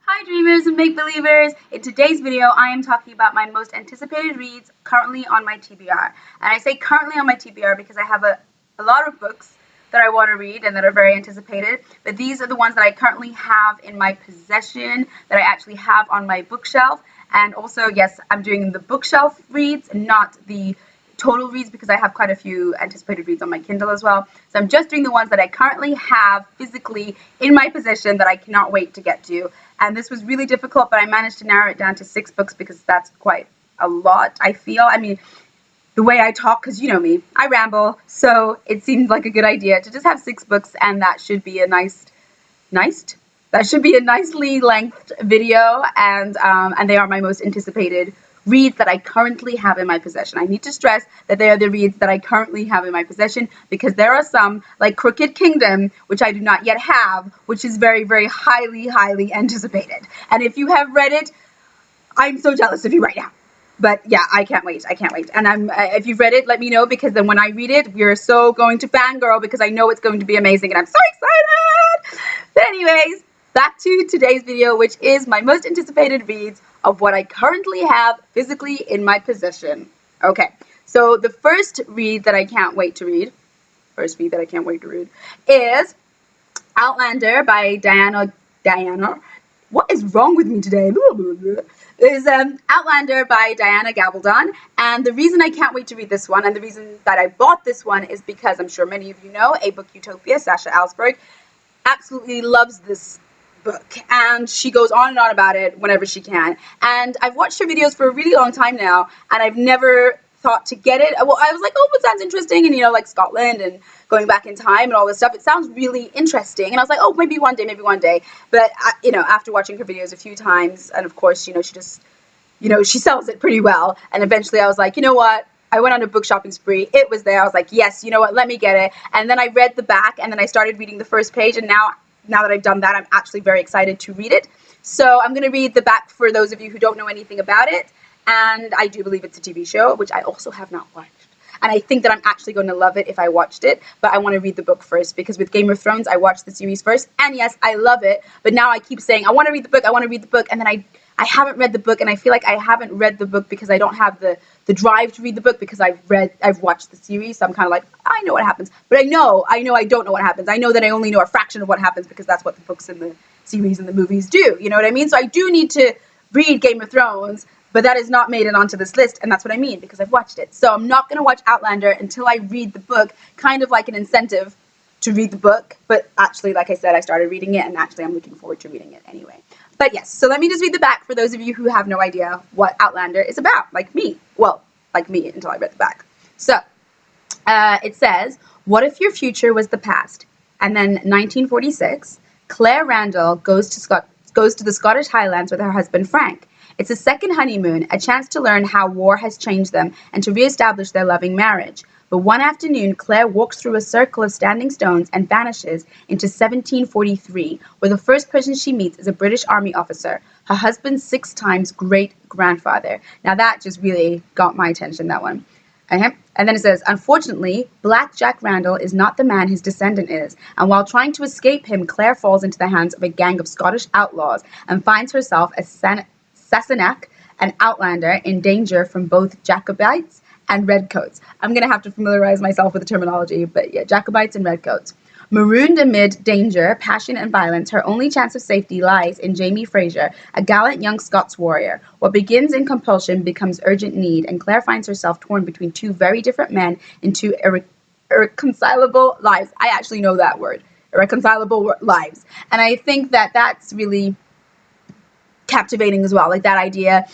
Hi dreamers and make-believers! In today's video I am talking about my most anticipated reads currently on my TBR. And I say currently on my TBR because I have a lot of books that I want to read and that are very anticipated, but these are the ones that I currently have in my possession, that I actually have on my bookshelf. And also, yes, I'm doing the bookshelf reads, not the total reads, because I have quite a few anticipated reads on my Kindle as well. So I'm just doing the ones that I currently have physically in my possession that I cannot wait to get to. And this was really difficult, but I managed to narrow it down to 6 books because that's quite a lot, I feel. I mean, the way I talk, because you know me, I ramble, so it seemed like a good idea to just have 6 books, and that should be a that should be a nicely lengthed video, and they are my most anticipated reads that I currently have in my possession. I need to stress that they are the reads that I currently have in my possession, because there are some, like Crooked Kingdom, which I do not yet have, which is very, very highly anticipated. And if you have read it, I'm so jealous of you right now. But yeah, I can't wait. And if you've read it, let me know, because then when I read it, we're so going to fangirl, because I know it's going to be amazing and I'm so excited. But anyways, back to today's video, which is my most anticipated reads of what I currently have physically in my possession. Okay, so the first read that I can't wait to read, is Outlander by Diana. What is wrong with me today? Is Outlander by Diana Gabaldon. And the reason I can't wait to read this one, and the reason that I bought this one, is because I'm sure many of you know A Book Utopia, Sasha Alsberg, absolutely loves this book, and she goes on and on about it whenever she can. And I've watched her videos for a really long time now, and I've never thought to get it. Well, I was like, oh, it sounds interesting, and you know, like Scotland and going back in time and all this stuff, it sounds really interesting. And I was like, oh, maybe one day. But you know, after watching her videos a few times, and of course, you know, she just, you know, she sells it pretty well. And eventually I was like, you know what, I went on a book shopping spree. It was there. I was like, yes, you know what, let me get it. And then I read the back, and then I started reading the first page, and now that I've done that, I'm actually very excited to read it. So I'm going to read the back for those of you who don't know anything about it. And I do believe it's a TV show, which I also have not watched. And I think that I'm actually going to love it if I watched it. But I want to read the book first, because with Game of Thrones, I watched the series first. And yes, I love it. But now I keep saying, I want to read the book. And then I haven't read the book. And I feel like I haven't read the book because I don't have the drive to read the book, because I've watched the series. So I'm kind of like, I know what happens. But I know I don't know what happens. I know that I only know a fraction of what happens, because that's what the books and the series and the movies do. You know what I mean? So I do need to read Game of Thrones, but that has not made it onto this list, and that's what I mean, because I've watched it. So I'm not going to watch Outlander until I read the book, kind of like an incentive to read the book. But actually, like I said, I started reading it, and actually I'm looking forward to reading it anyway. But yes, so let me just read the back for those of you who have no idea what Outlander is about, like me. Well, like me until I read the back. So it says, what if your future was the past? And then 1946, Claire Randall goes to the Scottish Highlands with her husband Frank. It's a second honeymoon, a chance to learn how war has changed them and to reestablish their loving marriage. But one afternoon, Claire walks through a circle of standing stones and vanishes into 1743, where the first person she meets is a British Army officer, her husband's 6 times great-grandfather. Now that just really got my attention, that one. And then it says, unfortunately, Black Jack Randall is not the man his descendant is, and while trying to escape him, Claire falls into the hands of a gang of Scottish outlaws and finds herself a Sassenach, an outlander, in danger from both Jacobites and redcoats. I'm going to have to familiarize myself with the terminology, but yeah, Jacobites and redcoats. Marooned amid danger, passion, and violence, her only chance of safety lies in Jamie Fraser, a gallant young Scots warrior. What begins in compulsion becomes urgent need, and Claire finds herself torn between 2 very different men in 2 irreconcilable lives. I actually know that word, irreconcilable lives. And I think that that's really captivating as well, like that idea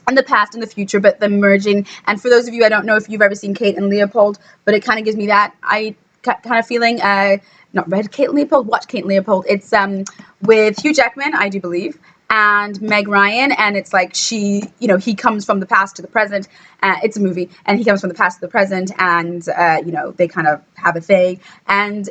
and the past and the future, but the merging. And for those of you, I don't know if you've ever seen Kate and Leopold, but it kind of gives me that kind of feeling. Not read Kate and Leopold, watch Kate and Leopold. It's with Hugh Jackman, I do believe, and Meg Ryan, and it's like she, you know, he comes from the past to the present. It's a movie, and he comes from the past to the present, and you know, they kind of have a thing, and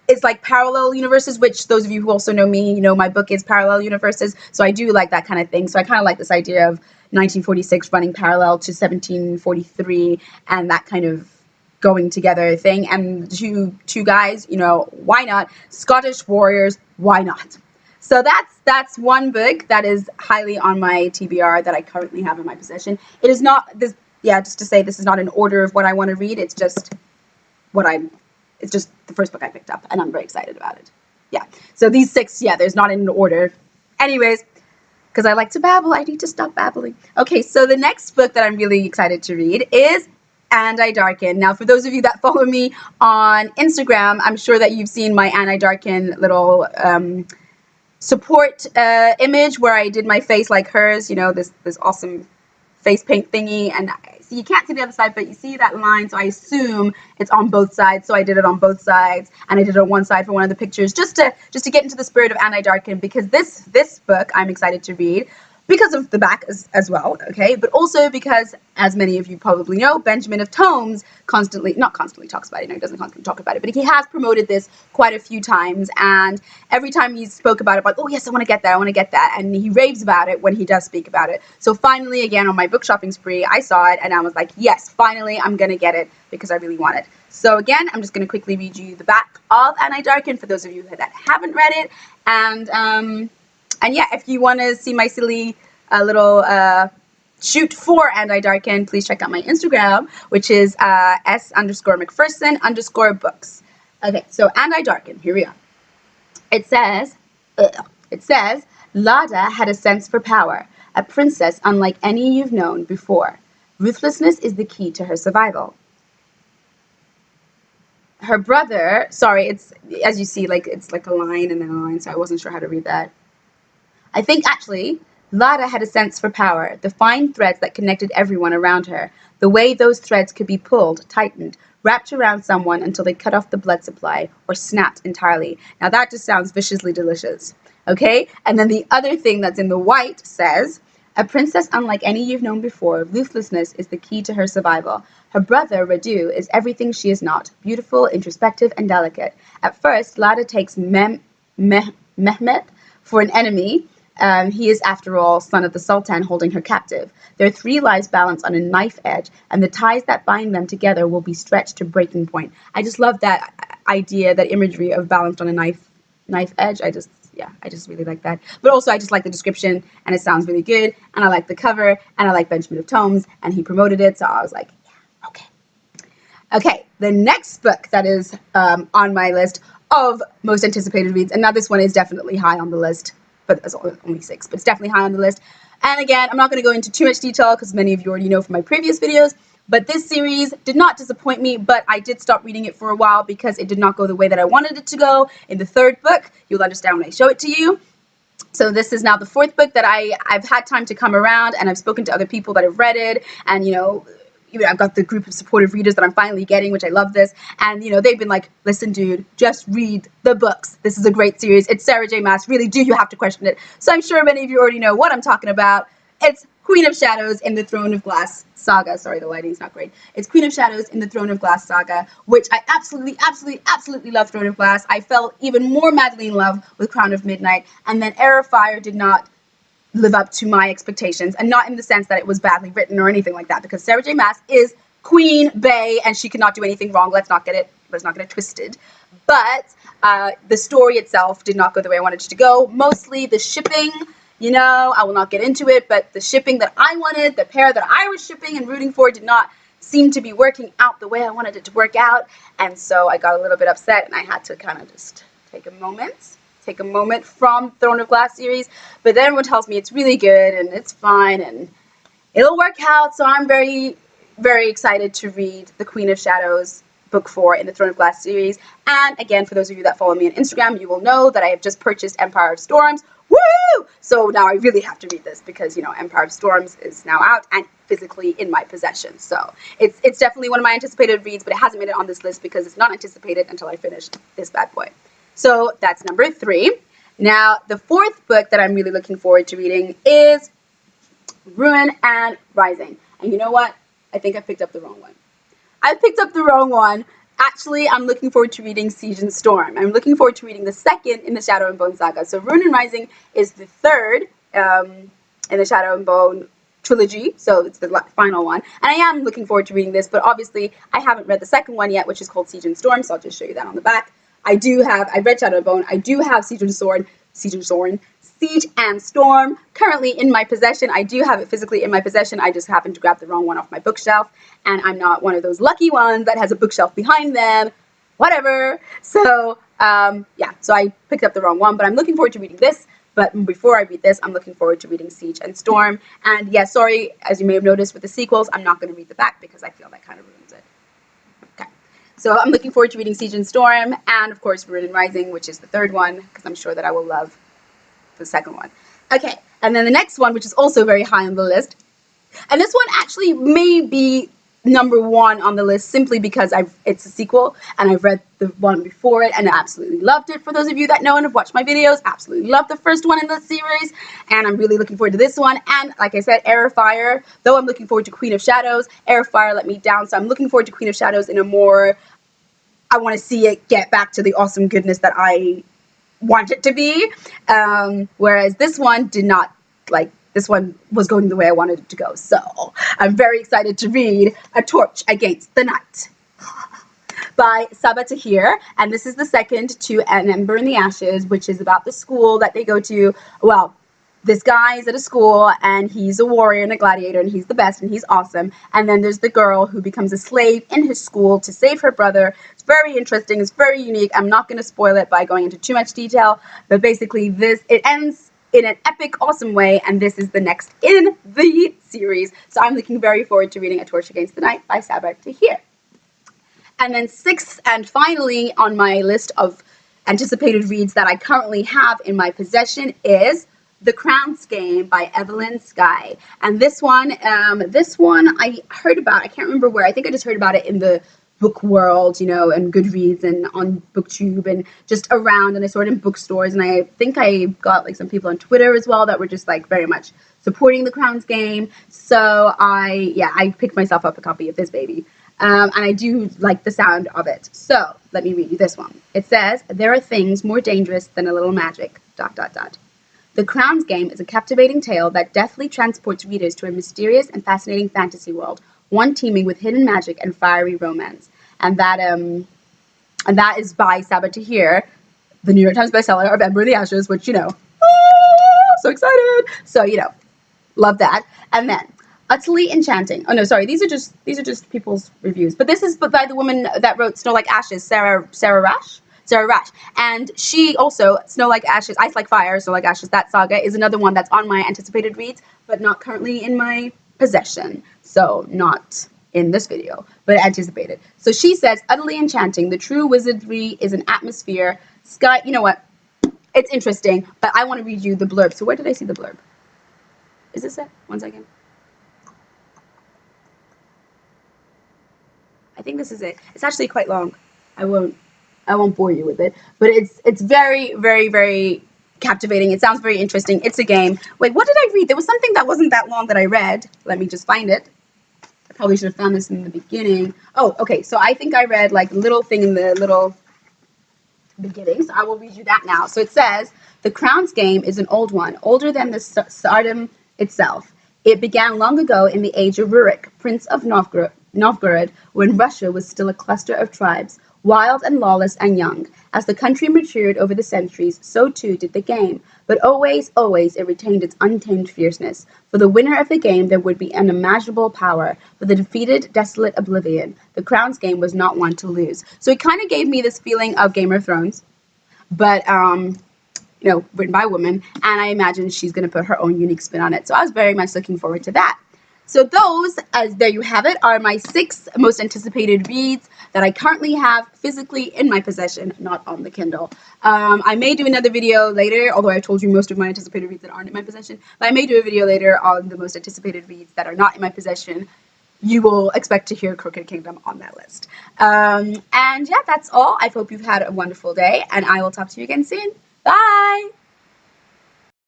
it's like parallel universes, which those of you who also know me, you know, my book is parallel universes. So I do like that kind of thing. So I kind of like this idea of 1946 running parallel to 1743 and that kind of going together thing. And two guys, you know, why not? Scottish warriors, why not? So that's one book that is highly on my TBR that I currently have in my possession. It is not this. Yeah, just to say, this is not an order of what I want to read. It's just it's just the first book I picked up, and I'm very excited about it. Yeah. So these 6, yeah, there's not in order. Anyways, because I like to babble, I need to stop babbling. Okay, so the next book that I'm really excited to read is And I Darken. Now, for those of you that follow me on Instagram, I'm sure that you've seen my And I Darken little support image where I did my face like hers, you know, this awesome face paint thingy, and so you can't see the other side, but you see that line, so I assume it's on both sides, so I did it on both sides, and I did it on one side for one of the pictures, just to get into the spirit of And I Darken, because this book I'm excited to read because of the back as well, okay, but also because, as many of you probably know, Benjamin of Tomes not constantly talks about it, no, he doesn't constantly talk about it, but he has promoted this quite a few times, and every time he spoke about it, like, oh yes, I want to get that, and he raves about it when he does speak about it. So finally, again, on my book shopping spree, I saw it, and I was like, yes, finally, I'm gonna get it, because I really want it. So again, I'm just gonna quickly read you the back of And I Darken, for those of you that haven't read it, and yeah, if you want to see my silly little shoot for And I Darken, please check out my Instagram, which is s_McPherson_books. Okay, so And I Darken, here we are. It says, Lada had a sense for power, a princess unlike any you've known before. Ruthlessness is the key to her survival. Her brother, sorry, it's, as you see, like, it's like a line and then a line, so I wasn't sure how to read that. I think, actually, Lada had a sense for power, the fine threads that connected everyone around her, the way those threads could be pulled, tightened, wrapped around someone until they cut off the blood supply or snapped entirely. Now that just sounds viciously delicious, okay? And then the other thing that's in the white says, a princess unlike any you've known before, ruthlessness is the key to her survival. Her brother, Radu, is everything she is not, beautiful, introspective, and delicate. At first, Lada takes Mehmet for an enemy. He is, after all, son of the Sultan holding her captive. Their 3 lives balance on a knife edge, and the ties that bind them together will be stretched to breaking point. I just love that idea, that imagery of balanced on a knife edge. I just really like that. But also, I just like the description, and it sounds really good, and I like the cover, and I like Benjamin of Tomes, and he promoted it, so I was like, yeah, okay. Okay, the next book that is on my list of most anticipated reads, and now this one is definitely high on the list, but there's only 6, but it's definitely high on the list. And again, I'm not going to go into too much detail because many of you already know from my previous videos, but this series did not disappoint me, but I did stop reading it for a while because it did not go the way that I wanted it to go. In the 3rd book, you'll understand when I show it to you. So this is now the 4th book that I've had time to come around, and I've spoken to other people that have read it, and I've got the group of supportive readers that I'm finally getting, which I love this. And, they've been like, listen, dude, just read the books. This is a great series. It's Sarah J. Maas. Really, do you have to question it? So I'm sure many of you already know what I'm talking about. It's Queen of Shadows in the Throne of Glass saga. Sorry, the lighting's not great. It's Queen of Shadows in the Throne of Glass saga, which I absolutely, absolutely, absolutely love Throne of Glass. I fell even more madly in love with Crown of Midnight. And then Heir of Fire did not live up to my expectations, and not in the sense that it was badly written or anything like that, because Sarah J. Maas is Queen Bey, and she cannot do anything wrong. Let's not get it twisted. But the story itself did not go the way I wanted it to go. Mostly the shipping, I will not get into it, but the shipping that I wanted, the pair that I was shipping and rooting for, did not seem to be working out the way I wanted it to work out, and so I got a little bit upset, and I had to kind of just take a moment from Throne of Glass series, but then everyone tells me it's really good and it's fine and it'll work out, so I'm very, very excited to read the Queen of Shadows book 4 in the Throne of Glass series. And again, for those of you that follow me on Instagram, you will know that I have just purchased Empire of Storms. Woo! So now I really have to read this because, Empire of Storms is now out and physically in my possession. So it's definitely one of my anticipated reads, but it hasn't made it on this list because it's not anticipated until I finish this bad boy. So that's number 3. Now, the 4th book that I'm really looking forward to reading is Ruin and Rising. And you know what? I think I picked up the wrong one. I picked up the wrong one. Actually, I'm looking forward to reading Siege and Storm. I'm looking forward to reading the 2nd in the Shadow and Bone saga. So Ruin and Rising is the 3rd in the Shadow and Bone trilogy, so it's the final one. And I am looking forward to reading this, but obviously I haven't read the 2nd one yet, which is called Siege and Storm, so I'll just show you that on the back. I've read Shadow and Bone, I do have Siege and Sword, Siege and Storm, currently in my possession. I do have it physically in my possession. I just happened to grab the wrong one off my bookshelf, and I'm not one of those lucky ones that has a bookshelf behind them. Whatever. So, yeah, so I picked up the wrong one, but I'm looking forward to reading this. But before I read this, I'm looking forward to reading Siege and Storm. And yeah, sorry, as you may have noticed with the sequels, I'm not going to read the back because I feel that kind of ruins it. Okay. So I'm looking forward to reading Siege and Storm, and of course Ruin and Rising, which is the third one, because I'm sure that I will love the second one. Okay, and then the next one, which is also very high on the list, and this one actually may be number one on the list simply because it's a sequel, and I've read the one before it and I absolutely loved it. For those of you that know and have watched my videos, absolutely loved the first one in the series, and I'm really looking forward to this one. And like I said, Heir of Fire, though I'm looking forward to Queen of Shadows, Heir of Fire let me down, so I'm looking forward to Queen of Shadows in a more, I want to see it get back to the awesome goodness that I want it to be, whereas this one did not, like, this one was going the way I wanted it to go. So I'm very excited to read A Torch Against the Night by Sabaa Tahir, and this is the second to An Ember in the Ashes, which is about the school that they go to. Well, this guy is at a school, and he's a warrior and a gladiator, and he's the best, and he's awesome. And then there's the girl who becomes a slave in his school to save her brother. It's very interesting. It's very unique. I'm not going to spoil it by going into too much detail, but basically it ends in an epic, awesome way, and this is the next in the series. So I'm looking very forward to reading A Torch Against the Night by Sabaa Tahir. And then sixth and finally on my list of anticipated reads that I currently have in my possession is The Crown's Game by Evelyn Skye. And this one I heard about, I can't remember where, I think I just heard about it in the book world, you know, and Goodreads and on BookTube and just around, and I saw it in bookstores, and I think I got like some people on Twitter as well that were just like very much supporting The Crown's Game. So I picked myself up a copy of this baby. And I do like the sound of it. So let me read you this one. It says, "There are things more dangerous than a little magic, ... The Crown's Game is a captivating tale that deftly transports readers to a mysterious and fascinating fantasy world, one teeming with hidden magic and fiery romance." And that is by Sabaa Tahir, the New York Times bestseller of Ember in the Ashes, which, you know, so excited. So, you know, love that. And then Utterly Enchanting. Oh no, sorry, these are just people's reviews. But this is by the woman that wrote Snow Like Ashes, Sarah Rash. And she also, Snow Like Ashes, Ice Like Fire, Snow Like Ashes, that saga is another one that's on my anticipated reads, but not currently in my possession. So not in this video, but anticipated. So she says, "Utterly enchanting. The true wizardry is an atmosphere. Sky," you know what? It's interesting, but I want to read you the blurb. So where did I see the blurb? Is this it? 1 second. I think this is it. It's actually quite long. I won't bore you with it, but it's very, very, very captivating. It sounds very interesting. It's a game. Wait, what did I read? There was something that wasn't that long that I read. Let me just find it. I probably should have found this in the beginning. Oh, okay. So I think I read like a little thing in the little beginning. So I will read you that now. So it says, "The Crown's Game is an old one, older than the Tsardom itself. It began long ago in the age of Rurik, Prince of Novgorod, when Russia was still a cluster of tribes, wild and lawless and young. As the country matured over the centuries, so too did the game. But always, always it retained its untamed fierceness. For the winner of the game there would be unimaginable power. For the defeated, desolate oblivion. The Crown's Game was not one to lose." So it kind of gave me this feeling of Game of Thrones, but you know, written by a woman, and I imagine she's going to put her own unique spin on it. So I was very much looking forward to that. So those, as there you have it, are my 6 most anticipated reads that I currently have physically in my possession, not on the Kindle. I may do another video later, although I've told you most of my anticipated reads that aren't in my possession, but I may do a video later on the most anticipated reads that are not in my possession. You will expect to hear Crooked Kingdom on that list. And yeah, that's all. I hope you've had a wonderful day, and I will talk to you again soon. Bye!